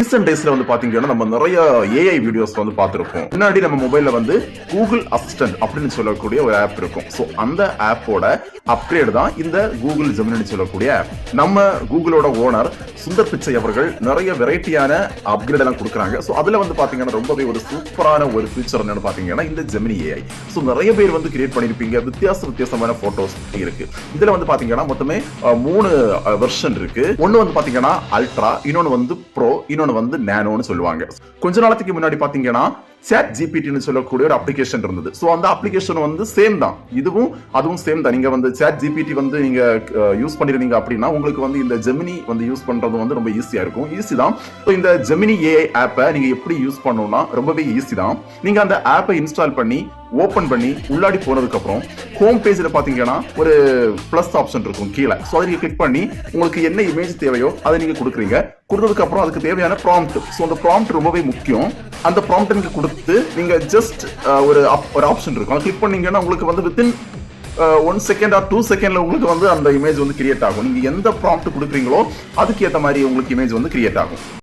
Recent டேஸ்ல வந்து பாத்தீங்கன்னா நம்ம நிறைய ஏஐ வீடியோஸ் வந்து பார்த்திருப்போம். முன்னாடி நம்ம மொபைல்ல வந்து கூகுள் அசிஸ்டன்ட் அப்படின்னு சொல்லக்கூடிய ஒரு ஆப் இருக்கும். சோ அந்த ஆப்போட அப்கிரேட் தான் இந்த கூகுள் ஜெமினி சொல்லக்கூடிய ஆப். நம்ம கூகுளோட ஓனர் சுந்தர் பிச்சை அவர்கள் நிறைய வெரைட்டியான அப்கிரேட் எல்லாம் கொடுக்குறாங்க. சோ அதுல வந்து பாத்தீங்கன்னா ரொம்பவே ஒரு சூப்பரான ஒரு ஃபீச்சர் என்னன்னு பாத்தீங்கன்னா இந்த ஜெமினி ஏஐ. சோ நிறைய பேர் வந்து கிரியேட் பண்ணிருப்பீங்க, வித்தியாசமான போட்டோஸ் இருக்கு. இதுல வந்து பாத்தீங்கன்னா மொத்தமே 3 வெர்ஷன் இருக்கு. ஒன்னு வந்து பாத்தீங்கன்னா அல்ட்ரா, இன்னொன்னு வந்து ப்ரோ, இன்னொன்னு வந்து நானோன்னு சொல்லுவாங்க. கொஞ்ச நாளத்துக்கு முன்னாடி பாத்தீங்கன்னா சாட் ஜிபிடின்னு சொல்லக்கூடிய ஒரு அப்ளிகேஷன் இருந்தது. சோ அந்த அப்ளிகேஷன் வந்து சேம் தான், அதுவும் சேம் தான். நீங்க வந்து சாட் ஜிபிடி வந்து நீங்க யூஸ் பண்ணிருந்தீங்க அப்படின்னா உங்களுக்கு வந்து இந்த ஜெமினி வந்து யூஸ் பண்றது வந்து ரொம்ப ஈஸியா இருக்கும். ஈஸி தான். இந்த ஜெமினி ஏஐ ஆப்பை நீங்க எப்படி யூஸ் பண்ணணும்னா ரொம்பவே ஈஸி தான். நீங்க அந்த ஆப்பை இன்ஸ்டால் பண்ணி ஓபன் பண்ணி உள்ளாடி போனதுக்கு அப்புறம் ஹோம் பேஜ்ல பாத்தீங்கன்னா ஒரு பிளஸ் ஆப்ஷன் இருக்கும் கீழே. சோ அதை நீங்க கிளிக் பண்ணி உங்களுக்கு என்ன இமேஜ் தேவையோ அதை நீங்க கொடுக்குறீங்க. கொடுத்ததுக்கு அப்புறம் அதுக்கு தேவையான ப்ராம்ப்ட். சோ அந்த ப்ராம்ப்ட் ரொம்பவே முக்கியம். அந்த ப்ராம்ப்ட் நீங்க கொடுத்து நீங்க ஜஸ்ட் ஒரு ஆப்ஷன் இருக்கும், அதை கிளிக் பண்ணீங்கன்னா உங்களுக்கு வந்து வித்தின் 1 செகண்ட் ஆர் 2 செகண்ட்ல உங்களுக்கு வந்து அந்த இமேஜ் வந்து கிரியேட் ஆகும். நீங்க எந்த ப்ராம்ப்ட் கொடுக்குறீங்களோ அதுக்கு ஏற்ற மாதிரி உங்களுக்கு இமேஜ் வந்து கிரியேட் ஆகும்.